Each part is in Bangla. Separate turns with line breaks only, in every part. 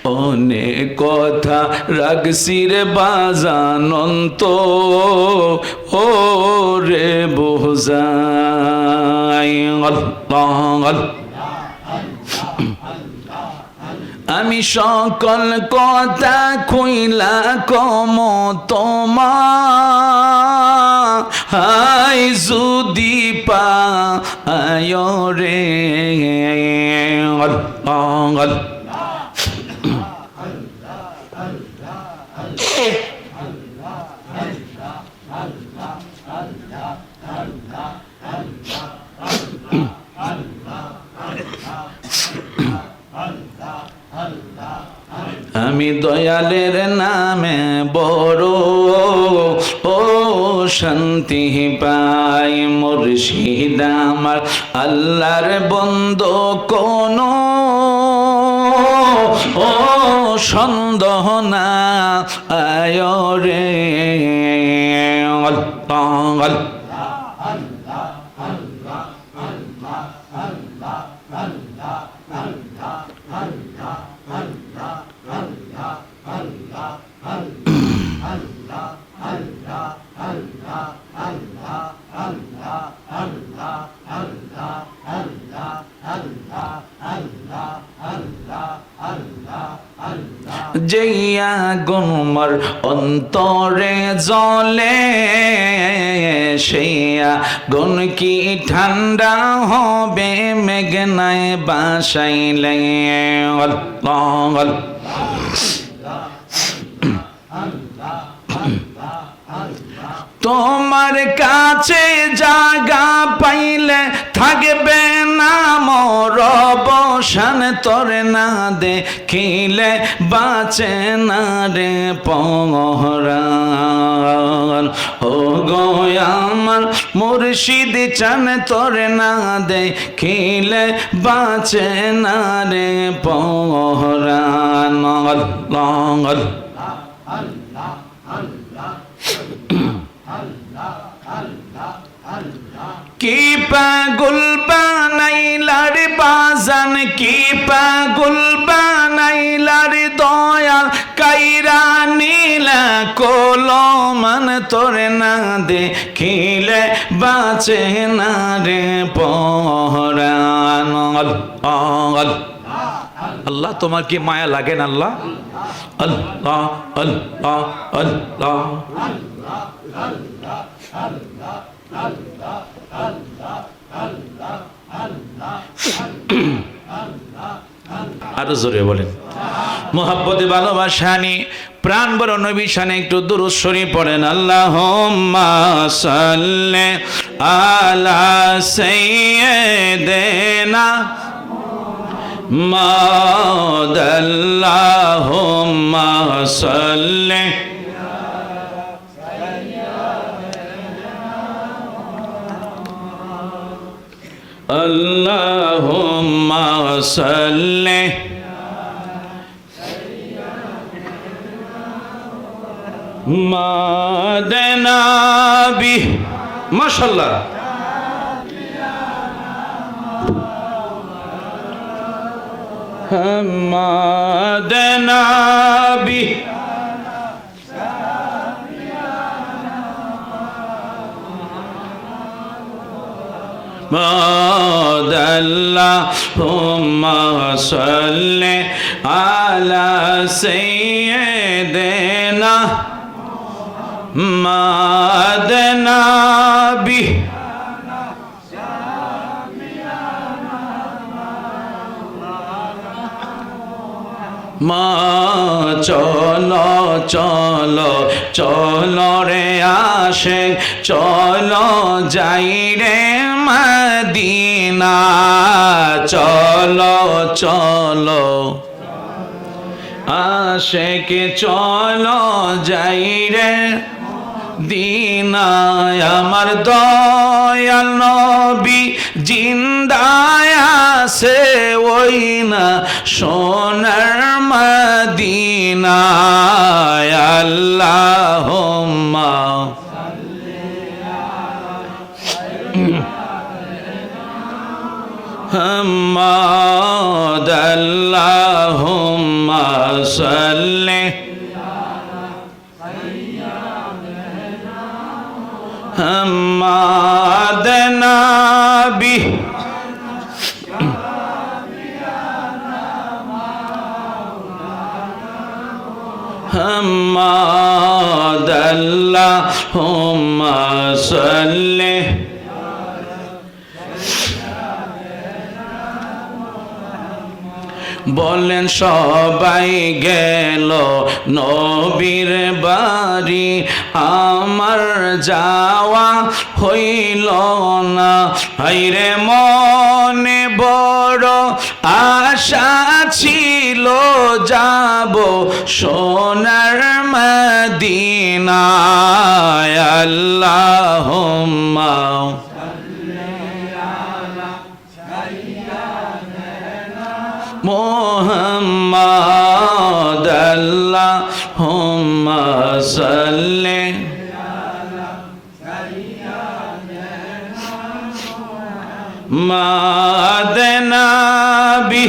অনেক কথা রাখছি রে বাজানন্ত ও রে বোঝাই আমি সকল কথা কইলা কম তোমার হাই যদি পায় রে আমি দয়ালের নামে বড় ও শান্তি পাই মুর্শিদ আমার আল্লাহর বন্ধু কোন ও সন্দেহ না আয় রে যেইয়া গুনমার অন্তরে জলে সেইয়া গুন কি ঠান্ডা হবে মেঘনায় বাসাইলে তোমার কাছে জায়গা পাইলে থাকবে না মোর অবসান তোর না দেখিলে বাঁচে না রে পরাণ ও গো আমার মুর্শিদ চান তোর না দেখিলে বাঁচে না রে পরাণ কি পাগল বানাইলার বাজান কি পাগল বানাইলার দয়াল কাইরা নীলা কলমান তোর না দেখিলে বাঁচে না রে পরাণ আল্লাহ তোমার কি মায়া লাগে না আল্লাহ আল্লাহ আল্লাহ আল্লাহ আরো জোরে বলেন মোহাব্বতে ভালোবাসা নিয়ে প্রাণ বড় নবী শানে একটু দুরূদ শরীফ পড়েন আল্লাহুম্মা সাল্লি আলা সাইয়্যিদিনা মুহাম্মাদ আল্লাহুম্মা সাল্লি আল্লাহুম্মা সাল্লি মাদানাবি মাশাআল্লাহ মাদানাবি আল্লাহুম্মা সাল্লি আলা সাইয়্যিদিনা মুহাম্মাদ নাবি মা চলো চলো চলো রে আশিক চলো যাই রে মদিনা চলো চলো আশিক চলো যাই রে দিনায় আমার দয়াল নবী জিন্দায় আছে ওই না সোনার মদিনায় আল্লাহুম্মা মুহাম্মাদ আল্লাহুম্মা صل محمد نبی محمد اللهم صل বলেন সবাই গেল নবীর বাড়ি আমার যাওয়া হইল না হায়রে মনে বড় আশা ছিল যাব সোনার মদিনায় আল্লাহুম্মা মুহাম্মদ আল্লাহুম্মা সাল্লি মাদনাবি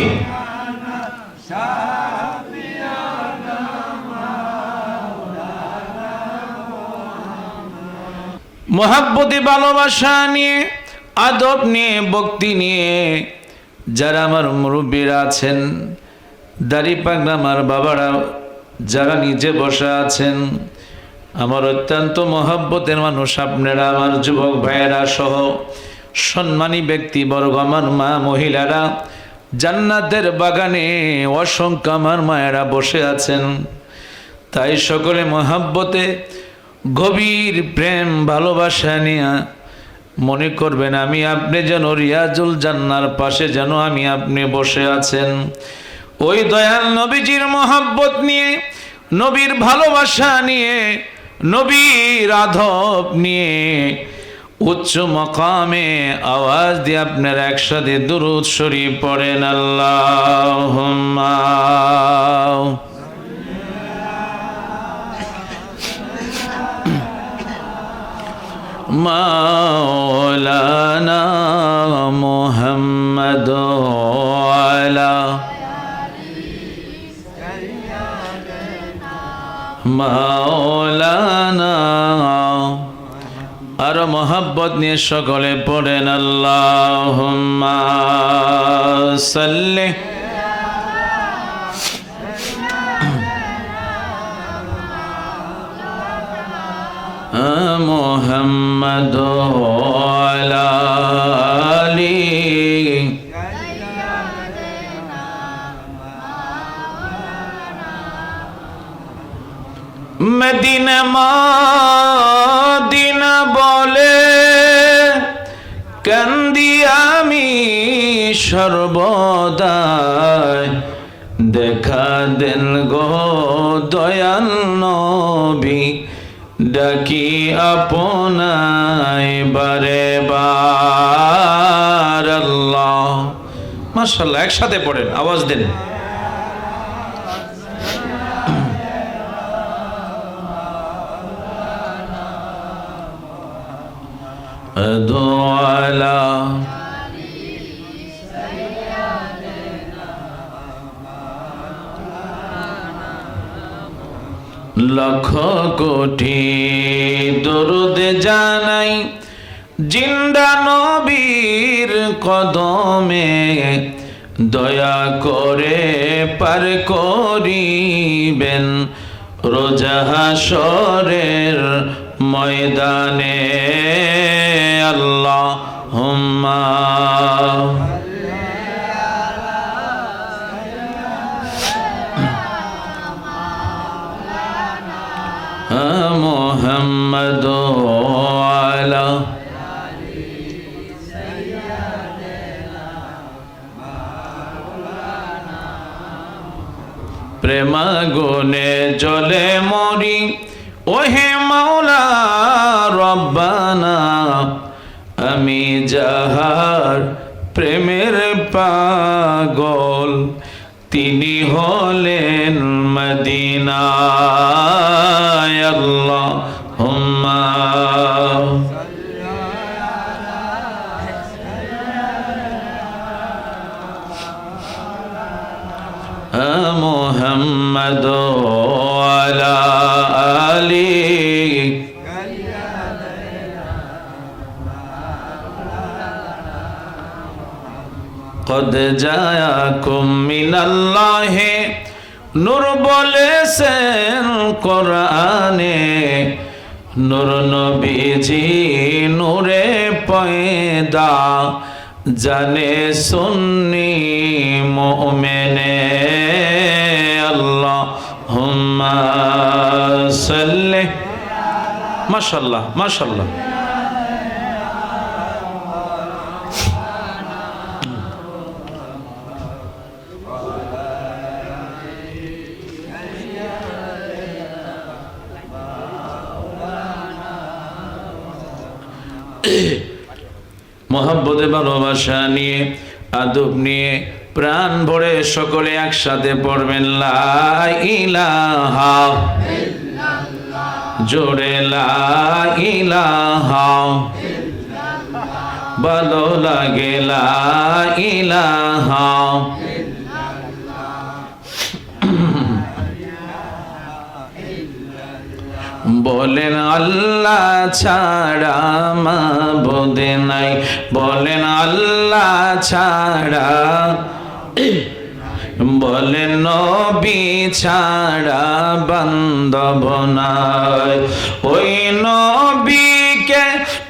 মোহাব্বতে ভালোবাসা নিয়ে আদব নিয়ে ভক্তি নিয়ে যারা আমার মুরব্বীরা আছেন দাড়ি পাগলা আমার বাবারা যারা নিচে বসে আছেন আমার অত্যন্ত মহব্বতের মানুষ আপনারা আমার যুবক ভাইয়েরা সহ সম্মানী ব্যক্তিবর্গ আমার মা মহিলারা জান্নাতের বাগানে অসংখ্য আমার মায়েরা বসে আছেন তাই সকলে মহব্বতে গভীর প্রেম ভালোবাসা নিয়ে মনে করবেন আমি আপনি যেন রিয়াজুল জান্নার পাশে যেন আমি আপনি বসে আছেন ওই দয়াল নবীজির মহব্বত নিয়ে নবীর ভালোবাসা নিয়ে নবীর আদব নিয়ে উচ্চ মাকামে আওয়াজ দিয়ে আপনারা একসাথে দুরূদ শরীফ পড়েন আল্লাহুম্মা মাওলানা মুহাম্মদ আলা মাওলানা আর মোহাব্বত নিয়ে সকলে পড়েন আল্লাহুম্মা সাল্লি মুহাম্মদ আলা আলি মদিনা মদিনা বলে কান্দি আমি সর্বদাই দেখা দেন গো দয়াল নবী ডাকি আপনায় বারে বার আল্লাহ মাশাআল্লাহ একসাথে পড়েন আওয়াজ দেন দোয়ালা লক্ষ কোটি দরুদ জানাই জিন্দা নবীর কদমে দয়া করে পার করিবেন রোজা হাশরের ময়দানে আল্লাহুম্মা মুহাম্মদ আলা প্রেমাগুনে জলে মরি ওহে মাওলা রব্বানা আমি যাহার প্রেমের পাগল তিনি হলেন মদিনায় আল্লাহুম্মা মুহাম্মদ محمد وعلى آله قد جاءكم من الله নূর বলেছেন কোরআনে নূর নবীজি নূরে পয়দা জানে সুন্নি মুমিনে আল্লাহুম্মা সাল্লি মাশাআল্লাহ মাশাআল্লাহ মোহাব্বতে ভালোবাসা নিয়ে আদব নিয়ে প্রাণ ভরে সকলে একসাথে পড়বেন লা ইলাহা ইল্লাল্লাহ জোরে লা ইলাহা ইল্লাল্লাহ ভালো লাগে লা ইলাহা বলেন আল্লাহ ছাড়া মাবুদ নাই বলেন আল্লাহ ছাড়া বলেন নবী ছাড়া বান্ধব নাই ওই নবীকে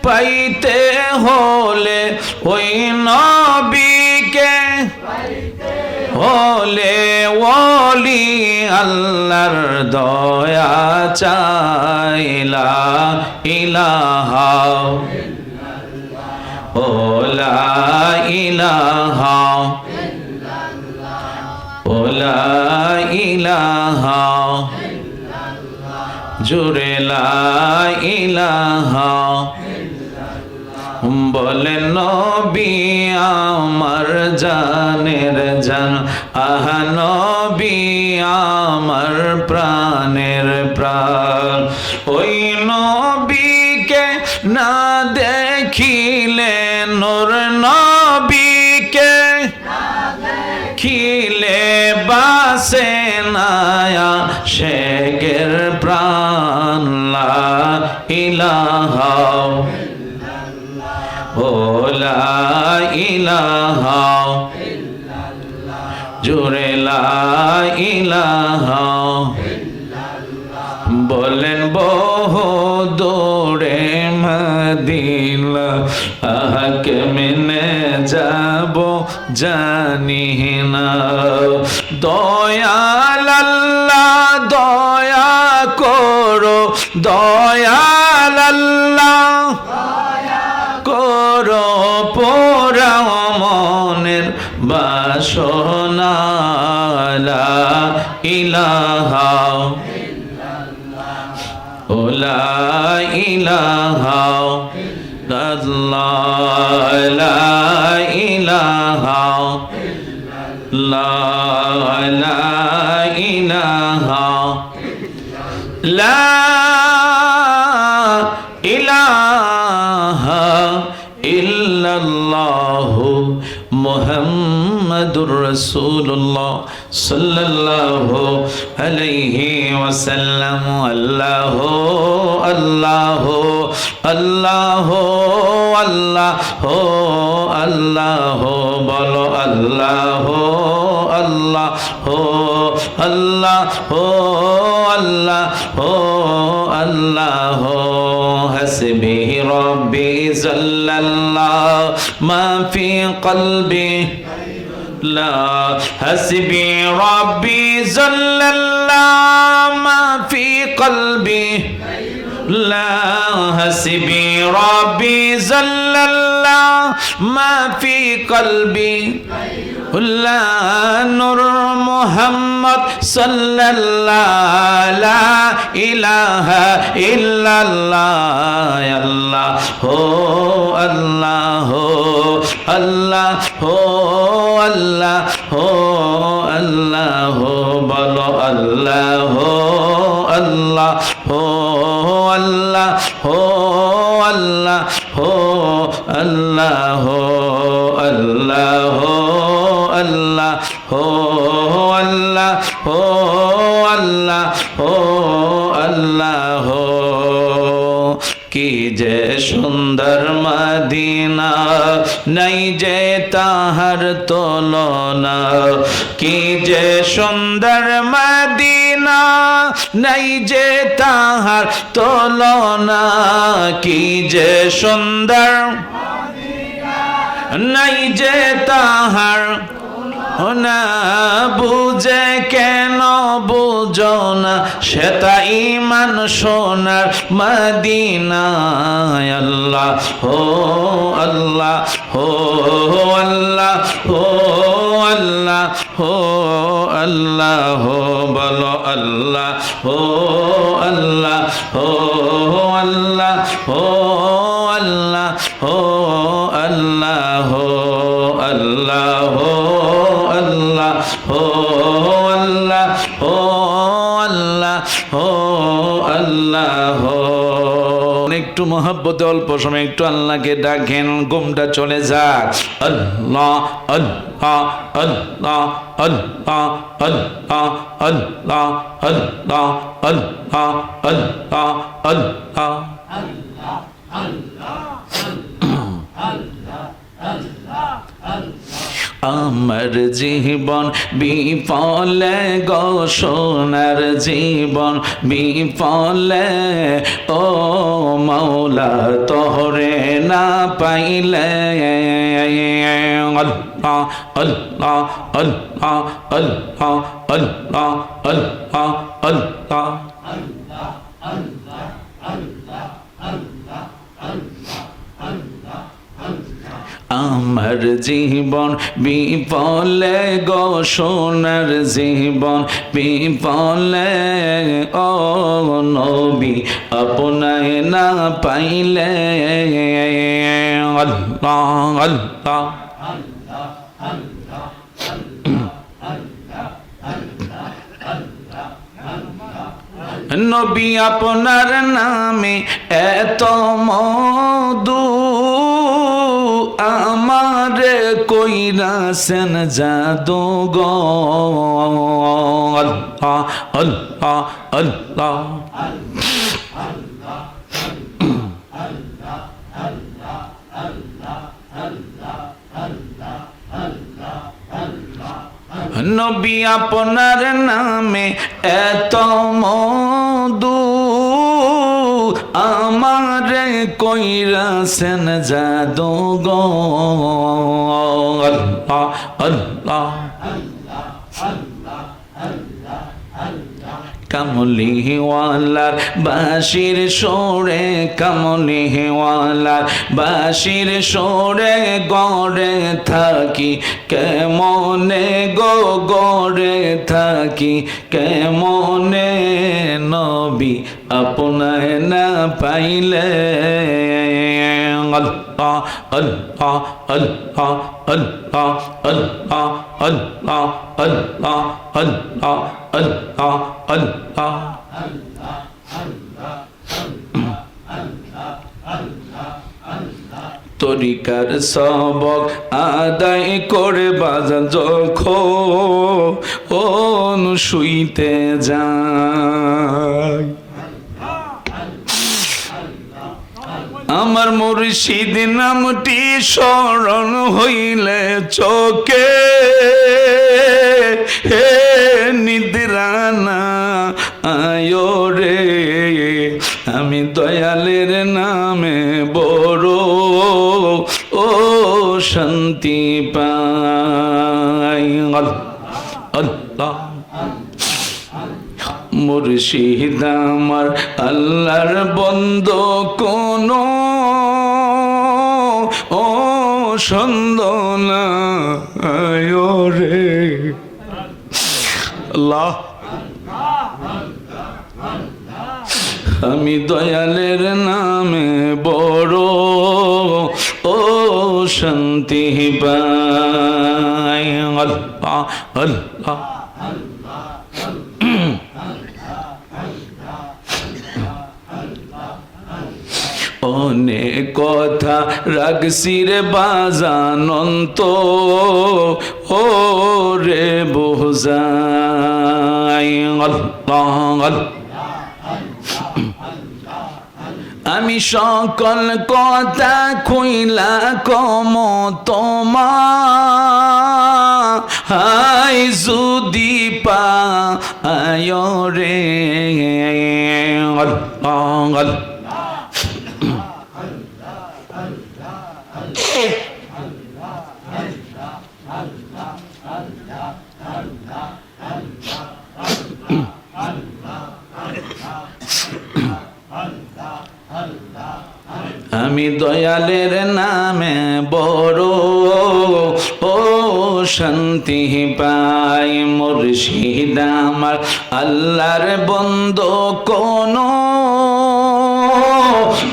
পাইতে হলে ওই নবীকে হলে ওলি আল্লাহর দয়া চাইলা ইলাহা ও লা ইলাহা ও লা ইলাহা জুরে লা ইলাহা বলেন নবী আমার জানের জান আহা নবী আমার প্রাণের প্রাণ ওই নবীকে না দেখিলে নূর নবীকে খিলে বাসে নায়া শেখের প্রাণ লা ইলাহা ও লা ইলাহা জোরে লা ইলাহা বলেন বহু দূরে মদিনা আহাকে মেনে যাব জানি না দয়াল আল্লাহ দয়া করো দয়াল আল্লাহ করো পোড়াও মনের বাসনা লা ইলাহা ও লা ইলাহা ইল্লাল্লাহ লা ইলাহা লা ইলাহা লা ইলাহা ইল্লাল্লাহু মুহাম্মাদুর রাসূলুল্লাহ সাল্লাল্লাহু আলাইহি ওয়াসাল্লাম আল্লাহু আল্লাহু আল্লাহু আল্লাহু আল্লাহু বলো আল্লাহু আল্লাহু আল্লাহু আল্লাহু আল্লাহু হাসবি রব্বি জাল্লাল্লাহ মা ফি কলবি لا حسبي ربي جل الله ما في قلبي لا حسبي ربي جل الله ما في قلبي لا نور محمد صلى الله لا إله إلا الله يا الله هو الله الله هو الله هو الله بلو الله الله هو الله هو الله هو الله الله الله هو الله هو আল্লাহ ও আল্লাহ কি যে সুন্দর মদিনা নাই যে তাহার তুলনা কি যে সুন্দর মদিনা নাই যে তাহার তুলনা কি যে সুন্দর নাই যে তাহার না বুঝে কেন বুঝো না সেটা ইমান সোনার মদিনায় আল্লাহ হো আল্লাহ হো আল্লাহ হো আল্লাহ হো আল্লাহ হো বলো আল্লাহ হো আল্লাহ হো আল্লাহ হো আল্লাহ হো আল্লাহ হো আল্লাহ হো আল্লাহ হো আল্লাহ হো আল্লাহ হো আল্লাহ একটু মহব্বতে অল্প সময় একটু আল্লাহকে ডাকেন ঘুমটা চলে যাক আল্লাহ আল্লাহ আল্লাহ আল্লাহ আল্লাহ আল্লাহ আল্লাহ আল্লাহ আল্লাহ আল্লাহ আমার জীবন বিফলে গো সোনার জীবন বিফলে ও মাওলা তোরে না পাইলে আল্লাহ আল্লাহ আল্লাহ আল্লাহ আল্লাহ আল্লাহ আল্লাহ আমার জীবন বিফলে গো সোনার জীবন বিফলে ও নবী আপনায় না পাইলে আল্লাহ আল্লাহ নবী আপনার নামে এত মধু আমারে কইরাছেন জাদু গো আল্লাহ আল্লাহ আল্লাহ নবী আপনার নামে এত মধু আমারে কইরাছেন জাদু গো আল্লাহ আল্লাহ কামলিওয়ালার বাঁশির সুরে কামলিওয়ালার বাঁশির সুরে গড়ে থাকি কেমনে গো গড়ে থাকি কেমনে নবী আপনায় না পাইলে আল্লাহ আল্লাহ আল্লাহ আল্লাহ আল্লাহ আল্লাহ আল্লাহ আল্লাহ আল্লাহ আল্লাহ তরিকার সবক আদায় করে বাজা যখন শুইতে যায় আমার মুর্শিদ নামটি স্মরণ হইলে চোখে হে নিদ্রানা আয়ো রে আমি দয়ালের নামে বড় ও শান্তি পাই আল্লাহ মুর্শিদ আমার আল্লাহর বন্ধু কোন ও সন্দনা আয়ো রে আল্লাহ আমি দয়ালের নামে বড় ও শান্তি পাই আল্লাহ আল্লাহ অনেক কথা রাখছি রে বাজানন্ত ও রে বোঝাই আমি সকল কথা কইলা কম তোমার যদি পায় রে আমি দয়ালের নামে বড় ও শান্তি পাই মুর্শিদ আমার আল্লাহর বন্ধু কোন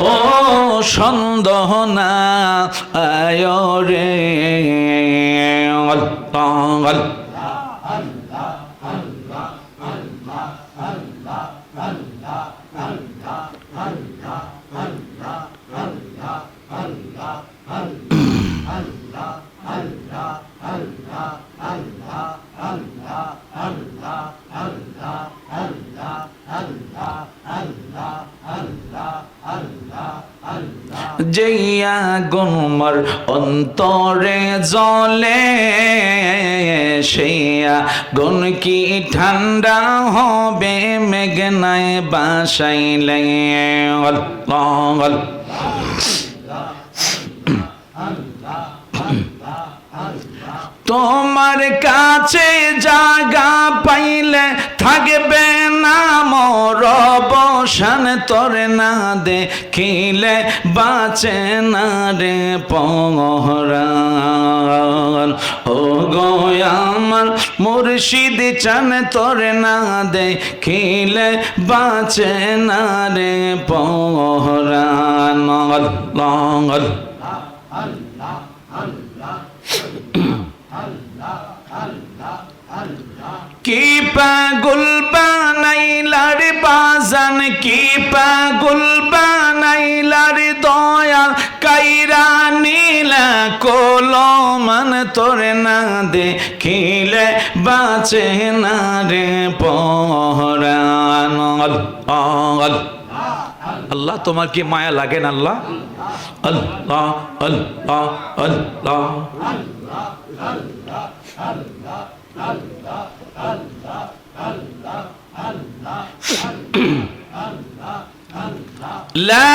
ও সন্দেহ না আয় রে যেইয়া গুমর অন্তরে জলে সেইয়া গুণ কি ঠান্ডা হবে মেঘনায় বাসাইলে তোমার কাছে জায়গা পাইলে থাকবে না মোর অবসান তোরে না দেখিলে বাঁচে না রে পরাণ ও গো আমার মুর্শিদ চান তোরে না দেখিলে বাঁচে না রে পরাণ কি পাগল বানাইলার বাজান কি পাগল বানাইলার দয়াল কাইরা নীলা কলমান তোরে না দেখিলে বাঁচে না রে পরাণ আল্লাহ তোমার কি মায়া লাগে না আল্লাহ আল্লাহ আল্লাহ আল্লাহ লা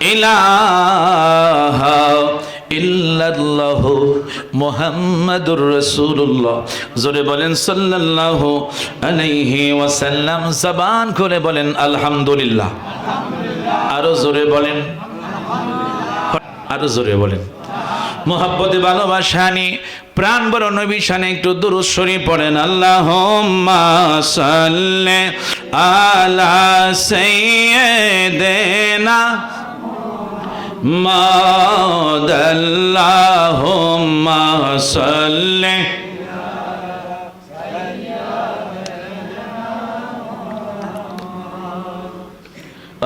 ইলাহা ইল্লাল্লাহু মুহাম্মাদুর রাসূলুল্লাহ জোরে বলেন সাল্লাল্লাহু আলাইহি ওয়াসাল্লাম জবান খুলে বলেন আলহামদুলিল্লাহ আরো জোরে বলেন আরো জোরে বলেন মোহাব্বতে ভালোবাসা নিয়ে প্রাণ বড় নবী শানে একটু দুরূদ শরীফ পড়েন আল্লাহুম্মা সাল্লি আলা সাইয়্যিদিনা মুহাম্মাদ আল্লাহুম্মা সাল্লি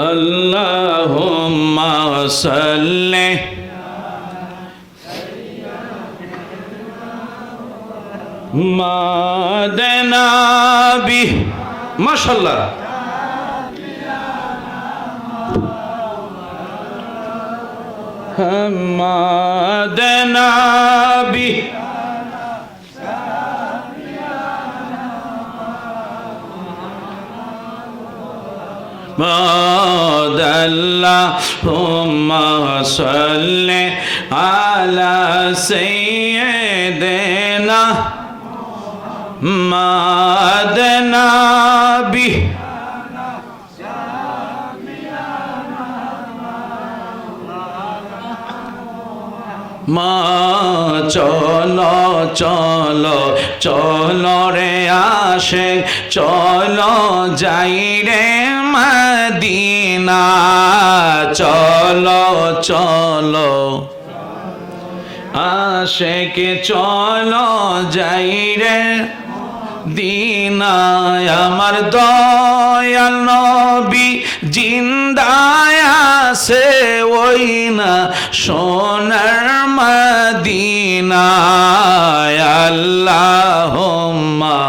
আল্লাহুম্মা সাল্লি মাদনাবি মাশাআল্লাহ মাদনাবি আল্লাহুম্মা সাল্লি আলা সাইয়্যিদিনা মাদনাবি মা চলো চলো চলো রে আশিক চলো যাই রে মদিনা চলো চলো আশিক চলো যাই রে দিনায় আমার দয়াল নবী জিন্দায় আছে ওই না সোনার মদিনায় আল্লাহুম্মা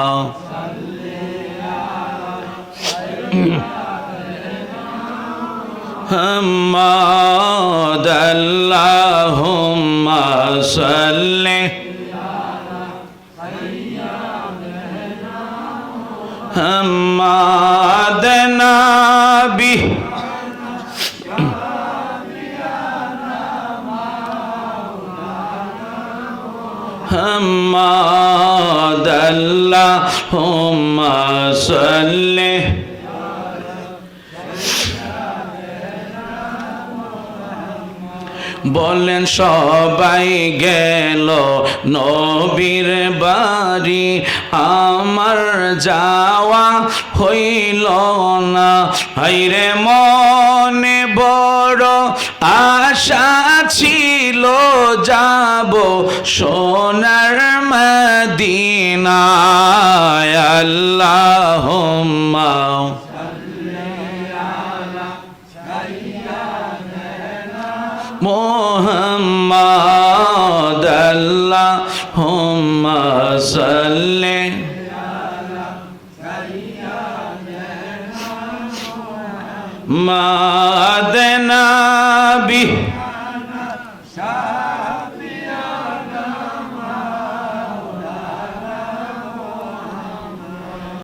محمد اللهم صل محمد نبي محمد اللهم صل বলেন সবাই গেল নবীর বাড়ি, আমার যাওয়া হইল না। হায়রে মনে বড় আশা ছিল, যাব সোনার মদিনায়। আল্লাহুম্মা মুহাম্মাদ আল্লাহুম্মা সাল্লি মা'আদ নবী